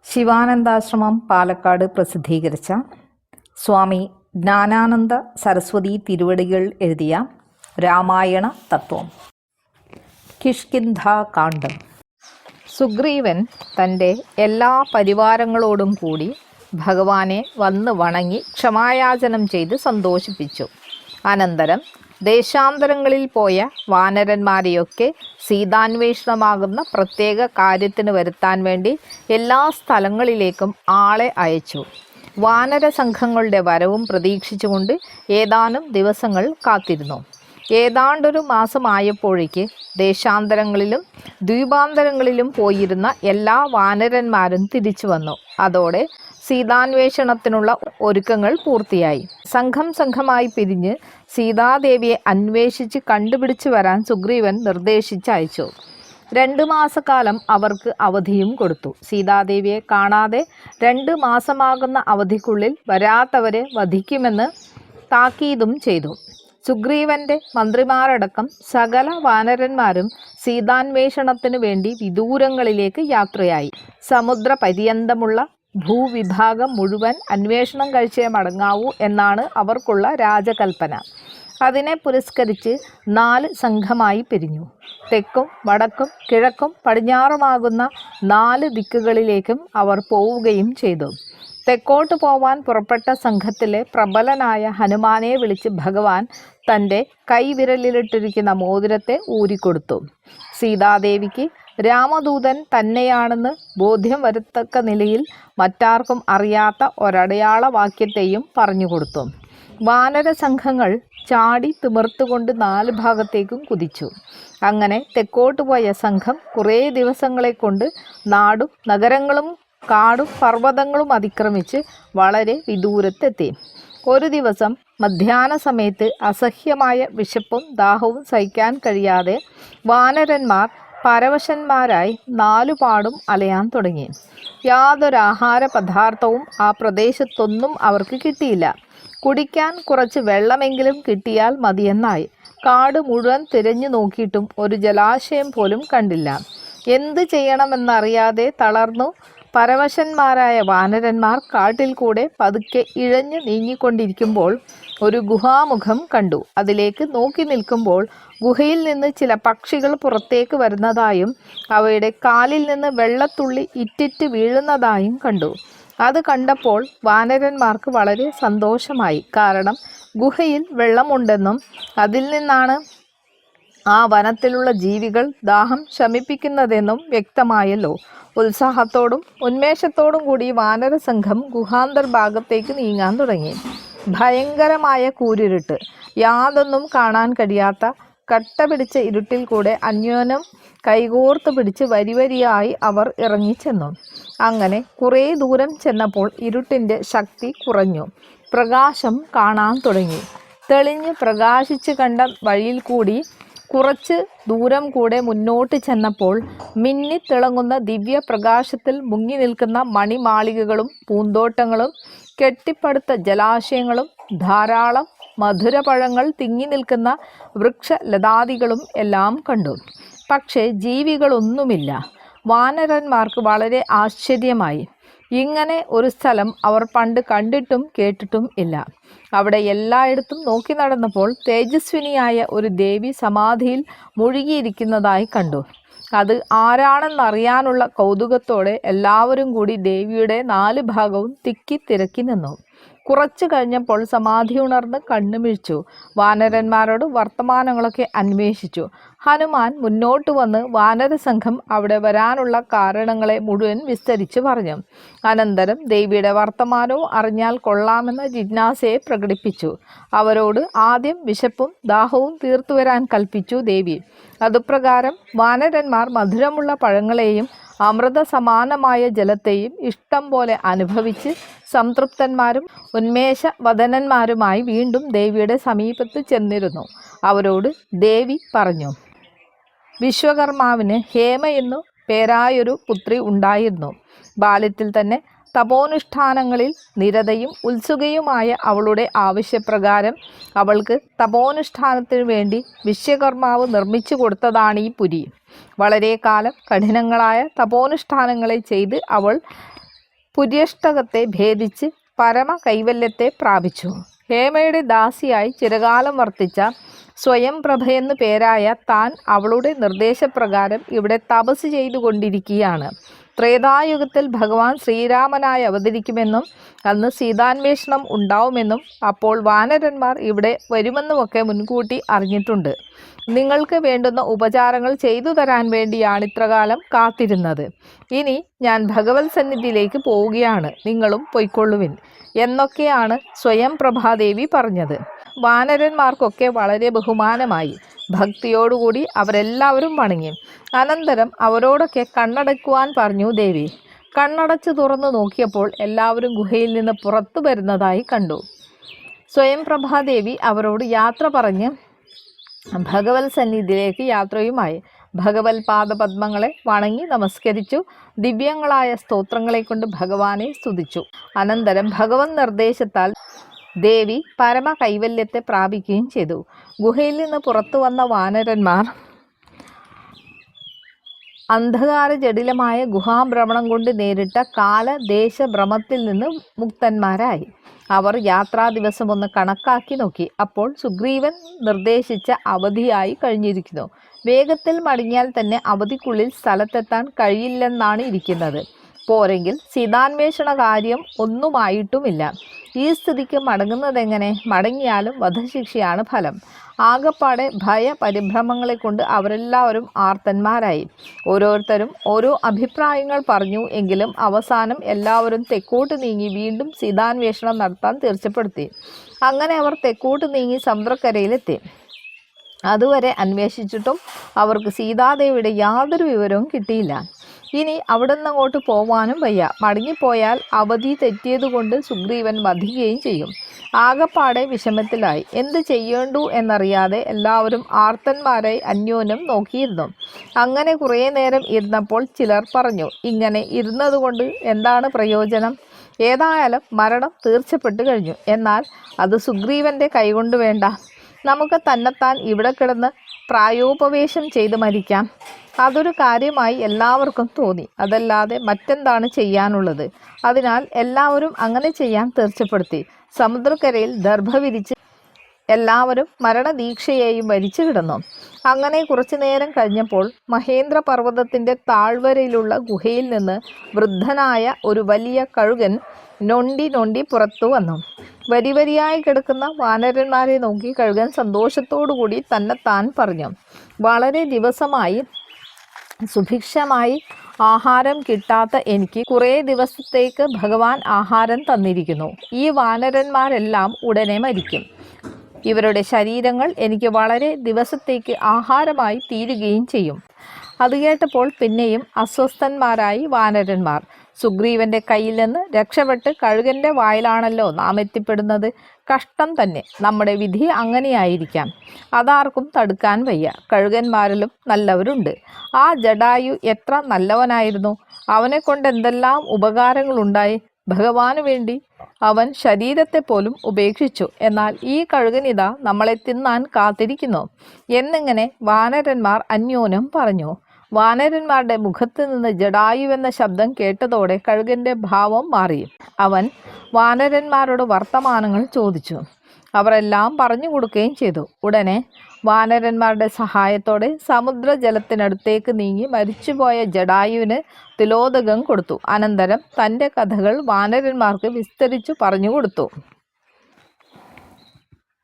ശിവാനന്ദാശ്രമം പാലക്കാട് പ്രസിദ്ധീകരിച്ച സ്വാമി ജ്ഞാനാനന്ദ സരസ്വതി തിരുവടികൾ എഴുതിയ രാമായണ തത്വം. കിഷ്കിന്ധാകാന്ഡം. സുഗ്രീവൻ തൻ്റെ എല്ലാ പരിവാരങ്ങളോടും കൂടി ഭഗവാനെ വന്ന് വണങ്ങി ക്ഷമായാചനം ചെയ്ത് സന്തോഷിപ്പിച്ചു. അനന്തരം ദേശാന്തരങ്ങളിൽ പോയ വാനരന്മാരെയൊക്കെ സീതാന്വേഷണമാകുന്ന പ്രത്യേക കാര്യത്തിന് വരുത്താൻ വേണ്ടി എല്ലാ സ്ഥലങ്ങളിലേക്കും ആളെ അയച്ചു. വാനര സംഘങ്ങളുടെ വരവും പ്രതീക്ഷിച്ചുകൊണ്ട് ഏതാനും ദിവസങ്ങൾ കാത്തിരുന്നു. ഏതാണ്ടൊരു മാസമായപ്പോഴേക്ക് ദേശാന്തരങ്ങളിലും ദ്വീപാന്തരങ്ങളിലും പോയിരുന്ന എല്ലാ വാനരന്മാരും തിരിച്ചു വന്നു. അതോടെ സീതാന്വേഷണത്തിനുള്ള ഒരുക്കങ്ങൾ പൂർത്തിയായി. സംഘം സംഘമായി പിരിഞ്ഞ് സീതാദേവിയെ അന്വേഷിച്ച് കണ്ടുപിടിച്ചു വരാൻ സുഗ്രീവൻ നിർദ്ദേശിച്ചയച്ചു. 2 മാസക്കാലം അവർക്ക് അവധിയും കൊടുത്തു. സീതാദേവിയെ കാണാതെ 2 മാസമാകുന്ന അവധിക്കുള്ളിൽ വരാത്തവരെ വധിക്കുമെന്ന് താക്കീതും ചെയ്തു. സുഗ്രീവന്റെ മന്ത്രിമാരടക്കം സകല വാനരന്മാരും സീതാന്വേഷണത്തിനു വേണ്ടി വിദൂരങ്ങളിലേക്ക് യാത്രയായി. സമുദ്രപര്യന്തമുള്ള ഭൂവിഭാഗം മുഴുവൻ അന്വേഷണം കഴിച്ചേ മടങ്ങാവൂ എന്നാണ് അവർക്കുള്ള രാജകൽപ്പന. അതിനെ പുരസ്കരിച്ച് 4 സംഘമായി പിരിഞ്ഞു. തെക്കും വടക്കും കിഴക്കും പടിഞ്ഞാറുമാകുന്ന 4 ദിക്കുകളിലേക്കും അവർ പോവുകയും ചെയ്തു. തെക്കോട്ട് പോവാൻ പുറപ്പെട്ട സംഘത്തിലെ പ്രബലനായ ഹനുമാനെ വിളിച്ച് ഭഗവാൻ തൻ്റെ കൈവിരലിലിട്ടിരിക്കുന്ന മോതിരത്തെ ഊരിക്കൊടുത്തു. സീതാദേവിക്ക് രാമദൂതൻ തന്നെയാണെന്ന് ബോധ്യം വരത്തക്ക നിലയിൽ മറ്റാർക്കും അറിയാത്ത ഒരടയാള വാക്യത്തെയും പറഞ്ഞുകൊടുത്തു. വാനര സംഘങ്ങൾ ചാടി തിമിർത്തുകൊണ്ട് 4 ഭാഗത്തേക്കും കുതിച്ചു. അങ്ങനെ തെക്കോട്ട് പോയ സംഘം കുറേ ദിവസങ്ങളെ കൊണ്ട് നാടും നഗരങ്ങളും കാടും പർവ്വതങ്ങളും അതിക്രമിച്ച് വളരെ വിദൂരത്തെത്തി. ഒരു ദിവസം മധ്യാഹ്ന സമയത്ത് അസഹ്യമായ വിശപ്പും ദാഹവും സഹിക്കാൻ കഴിയാതെ വാനരന്മാർ പരവശന്മാരായി 4 പാടും അലയാൻ തുടങ്ങി. യാതൊരു ആഹാര പദാർത്ഥവും ആ പ്രദേശത്തൊന്നും അവർക്ക് കിട്ടിയില്ല. കുടിക്കാൻ കുറച്ച് വെള്ളമെങ്കിലും കിട്ടിയാൽ മതിയെന്നായി. കാട് മുഴുവൻ തിരഞ്ഞു നോക്കിയിട്ടും ഒരു ജലാശയം പോലും കണ്ടില്ല. എന്ത് ചെയ്യണമെന്നറിയാതെ തളർന്നു പരവശന്മാരായ വാനരന്മാർ കാട്ടിൽ കൂടെ പതുക്കെ ഇഴഞ്ഞു നീങ്ങിക്കൊണ്ടിരിക്കുമ്പോൾ ഒരു ഗുഹാമുഖം കണ്ടു. അതിലേക്ക് നോക്കി നിൽക്കുമ്പോൾ ഗുഹയിൽ നിന്ന് ചില പക്ഷികൾ പുറത്തേക്ക് വരുന്നതായും അവയുടെ കാലിൽ നിന്ന് വെള്ളത്തുള്ളി ഇറ്റിറ്റ് വീഴുന്നതായും കണ്ടു. അത് കണ്ടപ്പോൾ വാനരന്മാർക്ക് വളരെ സന്തോഷമായി. കാരണം ഗുഹയിൽ വെള്ളമുണ്ടെന്നും അതിൽ നിന്നാണ് ആ വനത്തിലുള്ള ജീവികൾ ദാഹം ശമിപ്പിക്കുന്നതെന്നും വ്യക്തമായല്ലോ. ഉത്സാഹത്തോടും ഉന്മേഷത്തോടും കൂടി വാനരസംഘം ഗുഹാന്തർഭാഗത്തേക്ക് നീങ്ങാൻ തുടങ്ങി. ഭയങ്കരമായ കൂരിരുട്ട്, യാതൊന്നും കാണാൻ കഴിയാത്ത കട്ട പിടിച്ച ഇരുട്ടിൽ കൂടെ അന്യോന്യം കൈകോർത്ത് പിടിച്ച് വരിവരിയായി അവർ ഇറങ്ങിച്ചെന്നു. അങ്ങനെ കുറേ ദൂരം ചെന്നപ്പോൾ ഇരുട്ടിൻ്റെ ശക്തി കുറഞ്ഞു. പ്രകാശം കാണാൻ തുടങ്ങി. തെളിഞ്ഞ് പ്രകാശിച്ച് കണ്ട വഴിയിൽ കൂടി കുറച്ച് ദൂരം കൂടെ മുന്നോട്ട് ചെന്നപ്പോൾ മിന്നിത്തിളങ്ങുന്ന ദിവ്യപ്രകാശത്തിൽ മുങ്ങി നിൽക്കുന്ന മണിമാളികകളും പൂന്തോട്ടങ്ങളും കെട്ടിപ്പടുത്ത ജലാശയങ്ങളും ധാരാളം മധുരപഴങ്ങൾ തിങ്ങി നിൽക്കുന്ന വൃക്ഷലതാദികളും എല്ലാം കണ്ടു. പക്ഷേ ജീവികളൊന്നുമില്ല. വാനരന്മാർക്ക് വളരെ ആശ്ചര്യമായി. ഇങ്ങനെ ഒരു സ്ഥലം അവർ പണ്ട് കണ്ടിട്ടും കേട്ടിട്ടും ഇല്ല. അവിടെ എല്ലായിടത്തും നോക്കി നടന്നപ്പോൾ തേജസ്വിനിയായ ഒരു ദേവി സമാധിയിൽ മുഴുകിയിരിക്കുന്നതായി കണ്ടു. അത് ആരാണെന്നറിയാനുള്ള കൗതുകത്തോടെ എല്ലാവരും കൂടി ദേവിയുടെ 4 ഭാഗവും തിക്കി തിരക്കി നിന്നു. കുറച്ചു കഴിഞ്ഞപ്പോൾ സമാധി ഉണർന്ന് കണ്ണുമിഴിച്ചു. വാനരന്മാരോട് വർത്തമാനങ്ങളൊക്കെ അന്വേഷിച്ചു. ഹനുമാൻ മുന്നോട്ട് വന്ന് വാനരസംഘം അവിടെ വരാനുള്ള കാരണങ്ങളെ മുഴുവൻ വിസ്തരിച്ചു പറഞ്ഞു. അനന്തരം ദേവിയുടെ വർത്തമാനവും അറിഞ്ഞാൽ കൊള്ളാമെന്ന ജിജ്ഞാസയെ പ്രകടിപ്പിച്ചു. അവരോട് ആദ്യം വിശപ്പും ദാഹവും തീർത്തുവരാൻ കൽപ്പിച്ചു ദേവി. അതുപ്രകാരം വാനരന്മാർ മധുരമുള്ള പഴങ്ങളെയും അമൃത സമാനമായ ജലത്തെയും ഇഷ്ടം പോലെ അനുഭവിച്ച് സംതൃപ്തന്മാരും ഉന്മേഷവദനന്മാരുമായി വീണ്ടും ദേവിയുടെ സമീപത്ത് ചെന്നിരുന്നു. അവരോട് ദേവി പറഞ്ഞു, വിശ്വകർമാവിന് ഹേമ എന്നു പേരായൊരു പുത്രി ഉണ്ടായിരുന്നു. ബാല്യത്തിൽ തന്നെ തപോനുഷ്ഠാനങ്ങളിൽ നിരതയും ഉത്സുകയുമായ അവളുടെ ആവശ്യപ്രകാരം അവൾക്ക് തപോനുഷ്ഠാനത്തിനു വേണ്ടി വിശ്വകർമാവ് നിർമ്മിച്ചു കൊടുത്തതാണ് ഈ പുരി. വളരെ കാലം കഠിനങ്ങളായ തപോനുഷ്ഠാനങ്ങളെ ചെയ്ത് അവൾ പുര്യഷ്ടകത്തെ ഭേദിച്ച് പരമ കൈവല്യത്തെ പ്രാപിച്ചു. ഹേമയുടെ ദാസിയായി ചിരകാലം വർത്തിച്ച സ്വയം പ്രഭയെന്നു പേരായ താൻ അവളുടെ നിർദ്ദേശപ്രകാരം ഇവിടെ തപസ് ചെയ്തുകൊണ്ടിരിക്കുകയാണ്. ത്രേതായുഗത്തിൽ ഭഗവാൻ ശ്രീരാമനായി അവതരിക്കുമെന്നും അന്ന് സീതാന്വേഷണം ഉണ്ടാവുമെന്നും അപ്പോൾ വാനരന്മാർ ഇവിടെ വരുമെന്നുമൊക്കെ മുൻകൂട്ടി അറിഞ്ഞിട്ടുണ്ട്. നിങ്ങൾക്ക് വേണ്ടുന്ന ഉപചാരങ്ങൾ ചെയ്തു തരാൻ വേണ്ടിയാണിത്രകാലം കാത്തിരുന്നത്. ഇനി ഞാൻ ഭഗവത് സന്നിധിയിലേക്ക് പോവുകയാണ്, നിങ്ങളും പൊയ്ക്കൊള്ളുവിൻ എന്നൊക്കെയാണ് സ്വയം പ്രഭാദേവി പറഞ്ഞത്. വാനരന്മാർക്കൊക്കെ വളരെ ബഹുമാനമായി. ഭക്തിയോടുകൂടി അവരെല്ലാവരും വണങ്ങി. അനന്തരം അവരോടൊക്കെ കണ്ണടയ്ക്കുവാൻ പറഞ്ഞു ദേവി. കണ്ണടച്ചു തുറന്നു നോക്കിയപ്പോൾ എല്ലാവരും ഗുഹയിൽ നിന്ന് പുറത്തു വരുന്നതായി കണ്ടു. സ്വയം പ്രഭാദേവി അവരോട് യാത്ര പറഞ്ഞ് ഭഗവത് സന്നിധിയിലേക്ക് യാത്രയുമായി. ഭഗവത് പാദപദ്മങ്ങളെ വണങ്ങി നമസ്കരിച്ചു. ദിവ്യങ്ങളായ സ്തോത്രങ്ങളെ കൊണ്ട് ഭഗവാനെ സ്തുതിച്ചു. അനന്തരം ഭഗവത് നിർദ്ദേശത്താൽ ദേവി പരമ കൈവല്യത്തെ പ്രാപിക്കുകയും ചെയ്തു. ഗുഹയിൽ നിന്ന് പുറത്തു വന്ന വാനരന്മാർ അന്ധകാര ജടിലമായ ഗുഹാഭ്രമണം കൊണ്ട് നേരിട്ട കാലദേശഭ്രമത്തിൽ നിന്ന് മുക്തന്മാരായി. അവർ യാത്രാ ദിവസം ഒന്ന് കണക്കാക്കി നോക്കി. അപ്പോൾ സുഗ്രീവൻ നിർദ്ദേശിച്ച അവധിയായി കഴിഞ്ഞിരിക്കുന്നു. വേഗത്തിൽ മടങ്ങിയാൽ തന്നെ അവധിക്കുള്ളിൽ സ്ഥലത്തെത്താൻ കഴിയില്ലെന്നാണ് ഇരിക്കുന്നത്. പോരെങ്കിൽ സീതാന്വേഷണ കാര്യം ഒന്നുമായിട്ടുമില്ല. ഈ സ്ഥിതിക്ക് മടങ്ങുന്നതെങ്ങനെ? മടങ്ങിയാലും വധശിക്ഷയാണ് ഫലം. ആകപ്പാടെ ഭയപരിഭ്രമങ്ങളെ കൊണ്ട് അവരെല്ലാവരും ആർത്തന്മാരായി. ഓരോരുത്തരും ഓരോ അഭിപ്രായങ്ങൾ പറഞ്ഞു. എങ്കിലും അവസാനം എല്ലാവരും തെക്കോട്ട് നീങ്ങി വീണ്ടും സീതാന്വേഷണം നടത്താൻ തീർച്ചപ്പെടുത്തി. അങ്ങനെ അവർ തെക്കോട്ട് നീങ്ങി സമുദ്രക്കരയിലെത്തി. അതുവരെ അന്വേഷിച്ചിട്ടും അവർക്ക് സീതാദേവിയുടെ യാതൊരു വിവരവും കിട്ടിയില്ല. ഇനി അവിടെ നിന്ന് അങ്ങോട്ട് പോവാനും വയ്യ. മടങ്ങിപ്പോയാൽ അവധി തെറ്റിയതുകൊണ്ട് സുഗ്രീവൻ വധിക്കുകയും ചെയ്യും. ആകപ്പാടെ വിഷമത്തിലായി. എന്ത് ചെയ്യേണ്ടു എന്നറിയാതെ എല്ലാവരും ആർത്തന്മാരായി അന്യോന്യം നോക്കിയിരുന്നു. അങ്ങനെ കുറേ നേരം ഇരുന്നപ്പോൾ ചിലർ പറഞ്ഞു, ഇങ്ങനെ ഇരുന്നതുകൊണ്ട് എന്താണ് പ്രയോജനം? ഏതായാലും മരണം തീർച്ചപ്പെട്ടു കഴിഞ്ഞു. എന്നാൽ അത് സുഗ്രീവൻ്റെ കൈകൊണ്ട് വേണ്ട. നമുക്ക് തന്നെത്താൻ ഇവിടെ കിടന്ന് പ്രായോപവേശം ചെയ്ത് മരിക്കാം. അതൊരു കാര്യമായി എല്ലാവർക്കും തോന്നി. അതല്ലാതെ മറ്റെന്താണ് ചെയ്യാനുള്ളത്? അതിനാൽ എല്ലാവരും അങ്ങനെ ചെയ്യാൻ തീർച്ചപ്പെടുത്തി. സമുദ്രക്കരയിൽ ദർഭ വിരിച്ച് എല്ലാവരും മരണദീക്ഷയെയും വരിച്ചു കിടന്നു. അങ്ങനെ കുറച്ചു നേരം കഴിഞ്ഞപ്പോൾ മഹേന്ദ്ര പർവ്വതത്തിൻ്റെ താഴ്വരയിലുള്ള ഗുഹയിൽ നിന്ന് വൃദ്ധനായ ഒരു വലിയ കഴുകൻ നൊണ്ടി പുറത്തു വന്നു. വരിവരിയായി കിടക്കുന്ന വാനരന്മാരെ നോക്കി കഴുകൻ സന്തോഷത്തോടുകൂടി തന്നെത്താൻ പറഞ്ഞു, വളരെ ദിവസമായി സുഭിക്ഷമായി ആഹാരം കിട്ടാത്ത എനിക്ക് കുറേ ദിവസത്തേക്ക് ഭഗവാൻ ആഹാരം തന്നിരിക്കുന്നു. ഈ വാനരന്മാരെല്ലാം ഉടനെ മരിക്കും. ഇവരുടെ ശരീരങ്ങൾ എനിക്ക് വളരെ ദിവസത്തേക്ക് ആഹാരമായി തീരുകയും ചെയ്യും. അത് കേട്ടപ്പോൾ പിന്നെയും അസ്വസ്ഥന്മാരായി വാനരന്മാർ. സുഗ്രീവൻ്റെ കയ്യിൽ നിന്ന് രക്ഷപ്പെട്ട് കഴുകൻ്റെ വായിലാണല്ലോ നാം എത്തിപ്പെടുന്നത്. കഷ്ടം തന്നെ. നമ്മുടെ വിധി അങ്ങനെയായിരിക്കാം. അതാർക്കും തടുക്കാൻ വയ്യ. കഴുകന്മാരിലും നല്ലവരുണ്ട്. ആ ജടായു എത്ര നല്ലവനായിരുന്നു. അവനെ കൊണ്ട് എന്തെല്ലാം ഉപകാരങ്ങളുണ്ടായി. ഭഗവാന് വേണ്ടി അവൻ ശരീരത്തെ പോലും ഉപേക്ഷിച്ചു. എന്നാൽ ഈ കഴുകനിതാ നമ്മളെ തിന്നാൻ കാത്തിരിക്കുന്നു എന്നിങ്ങനെ വാനരന്മാർ അന്യോന്യം പറഞ്ഞു. വാനരന്മാരുടെ മുഖത്ത് നിന്ന് ജടായുവെന്ന ശബ്ദം കേട്ടതോടെ കഴുകൻ്റെ ഭാവം മാറി. അവൻ വാനരന്മാരോട് വർത്തമാനങ്ങൾ ചോദിച്ചു. അവരെല്ലാം പറഞ്ഞു കൊടുക്കുകയും ചെയ്തു. ഉടനെ വാനരന്മാരുടെ സഹായത്തോടെ സമുദ്രജലത്തിനടുത്തേക്ക് നീങ്ങി മരിച്ചുപോയ ജടായുവിന് തിലോദകം കൊടുത്തു. അനന്തരം തൻ്റെ കഥകൾ വാനരന്മാർക്ക് വിസ്തരിച്ചു പറഞ്ഞു കൊടുത്തു.